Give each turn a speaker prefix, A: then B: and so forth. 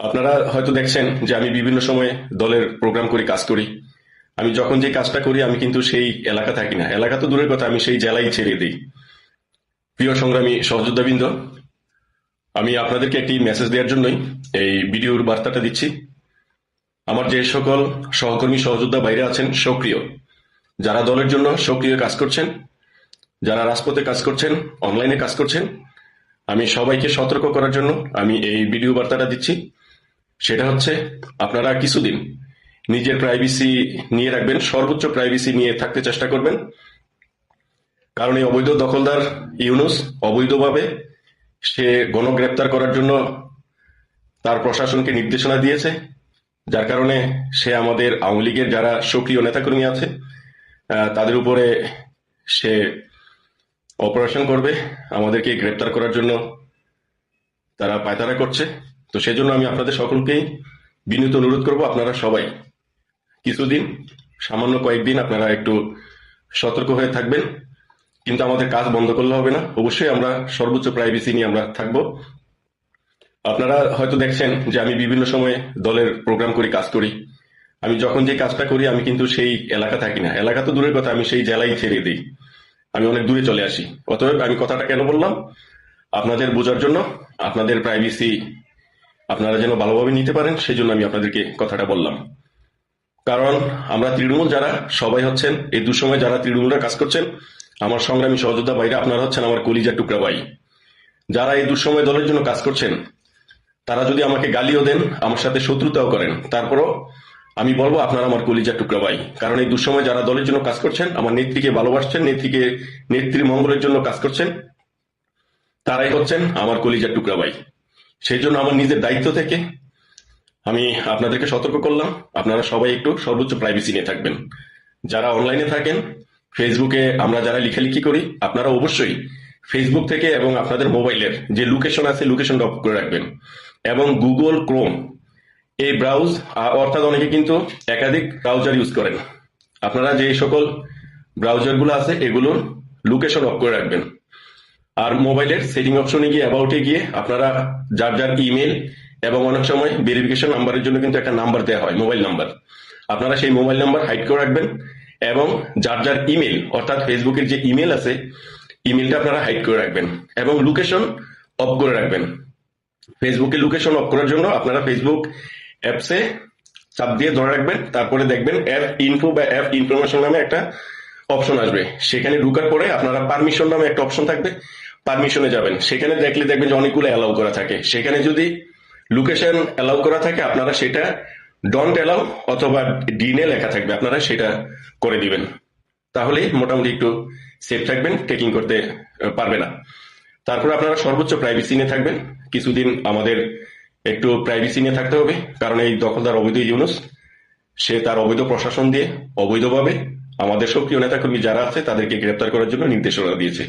A: আপনারা হয়তো দেখছেন যে আমি বিভিন্ন সময়ে দলের প্রোগ্রাম করি, কাজ করি। আমি যখন যে কাজটা করি আমি কিন্তু সেই এলাকা থাকি না, এলাকা তো দূরের কথা, আমি সেই জেলাই ছেড়ে দিই। প্রিয় সংগ্রামী সহযোদ্ধাবৃন্দ, আমি আপনাদেরকে একটি মেসেজ দেওয়ার জন্যই এই ভিডিওর বার্তাটা দিচ্ছি। আমার যে সকল সহকর্মী সহযোদ্ধা বাইরে আছেন সক্রিয়, যারা দলের জন্য সক্রিয় কাজ করছেন, যারা রাজপথে কাজ করছেন, অনলাইনে কাজ করছেন, আমি সবাইকে সতর্ক করার জন্য আমি এই ভিডিও বার্তাটা দিচ্ছি। সেটা হচ্ছে, আপনারা কিছুদিন নিজের প্রাইভেসি নিয়ে রাখবেন, সর্বোচ্চ প্রাইভেসি নিয়ে থাকতে চেষ্টা করবেন। কারণ এই অবৈধ দখলদার ইউনূস অবৈধভাবে সে গণগ্রেপ্তার করার জন্য তার প্রশাসনকে নির্দেশনা দিয়েছে, যার কারণে সে আমাদের আওয়ামী লীগের যারা সক্রিয় নেতাকর্মী আছে তাদের উপরে সে অপারেশন করবে, আমাদেরকে গ্রেপ্তার করার জন্য তারা পায়তারা করছে। তো সেজন্য আমি আপনাদের সকলকেই বিনীত অনুরোধ করব, আপনারা সবাই কিছুদিন, সামান্য কয়েকদিন আপনারা একটু সতর্ক হয়ে থাকবেন। কিন্তু আমাদের কাজ বন্ধ করলে হবে না, অবশ্যই আমরা সর্বোচ্চ প্রাইভেসি নিয়ে আমরা থাকবো। আপনারা হয়তো দেখছেন যে আমি বিভিন্ন সময়ে দলের প্রোগ্রাম করি, কাজ করি। আমি যখন যে কাজটা করি আমি কিন্তু সেই এলাকা থাকি না, এলাকা তো দূরের কথা, আমি সেই জেলাই ছেড়ে দিই। আমি অনেক দূরে চলে আসি। অতএব আমি কথাটা কেন বললাম, আপনাদের বোঝার জন্য, আপনাদের প্রাইভেসি আপনারা যেন ভালোভাবে নিতে পারেন, সেই জন্য আমি আপনাদেরকে কথাটা বললাম। কারণ আমরা তৃণমূল যারা সবাই হচ্ছেন, এই দুঃসময় যারা তৃণমূলরা কাজ করছেন, আমার সংগ্রামী সহযোদ্ধা ভাইরা, আপনারা হচ্ছেন আমার কলিজার টুকরা ভাই। যারা এই দুঃসময় দলের জন্য কাজ করছেন, তারা যদি আমাকে গালিও দেন, আমার সাথে শত্রুতাও করেন, তারপরও আমি বলবো আপনারা আমার কলিজার টুকরা ভাই। কারণ এই দুঃসময় যারা দলের জন্য কাজ করছেন, আমার নেত্রীকে ভালোবাসছেন, নেত্রীর মঙ্গলের জন্য কাজ করছেন, তারাই হচ্ছেন আমার কলিজার টুকরা ভাই। সেই জন্য আমার নিজের দায়িত্ব থেকে আমি আপনাদেরকে সতর্ক করলাম, আপনারা সবাই একটু সর্বোচ্চ প্রাইভেসি নিয়ে থাকবেন। যারা অনলাইনে থাকেন, ফেসবুকে আমরা যারা লিখালিখি করি, আপনারা অবশ্যই ফেসবুক থেকে এবং আপনাদের মোবাইলের যে লোকেশন আছে লোকেশনটা অফ করে রাখবেন। এবং গুগল ক্রোম এই ব্রাউজ, অর্থাৎ অনেকে কিন্তু একাধিক ব্রাউজার ইউজ করেন, আপনারা যে সকল ব্রাউজারগুলো আছে এগুলোর লোকেশন অফ করে রাখবেন। আর মোবাইলের সেটিং অপশনে গিয়ে অ্যাবাউটে গিয়ে আপনারা যার যার ইমেল এবং অনেক সময় ভেরিফিকেশন নাম্বারের জন্য কিন্তু একটা নাম্বার দেওয়া হয়, মোবাইল নাম্বার, আপনারা সেই মোবাইল নাম্বার হাইড করে রাখবেন। এবং যার যার ইমেল, অর্থাৎ ফেসবুকের যে ইমেল আছে ইমেলটা আপনারা হাইড করে রাখবেন এবং লোকেশন অফ করে রাখবেন। ফেসবুকে লোকেশন অফ করার জন্য আপনারা ফেসবুক অ্যাপসে চাপ দিয়ে ধরে রাখবেন, তারপরে দেখবেন অ্যাপ ইনফো বা অ্যাপ ইনফরমেশন নামে একটা অপশন আসবে। সেখানে ঢুকার পরে আপনারা পারমিশন নামে একটা অপশন থাকবে, পারমিশনে যাবেন। সেখানে দেখলে দেখবেন যে অনেকগুলো অ্যালাউ করা থাকে, সেখানে যদি লোকেশন অ্যালাউ করা থাকে আপনারা সেটা ডন্ট অ্যালাউ অথবা ডিনে লেখা থাকবে, আপনারা সেটা করে দিবেন। তাহলে মোটামুটি একটু সেফ থাকবেন, টেকিং করতে পারবে না। তারপরে আপনারা সর্বোচ্চ প্রাইভেসি নিয়ে থাকবেন। কিছুদিন আমাদের একটু প্রাইভেসি নিয়ে থাকতে হবে, কারণ এই দখলদার অবৈধ ইউনূস সে তার অবৈধ প্রশাসন দিয়ে অবৈধভাবে আমাদের সক্রিয় নেতাকর্মী যারা আছে তাদেরকে গ্রেপ্তার করার জন্য নির্দেশনা দিয়েছে।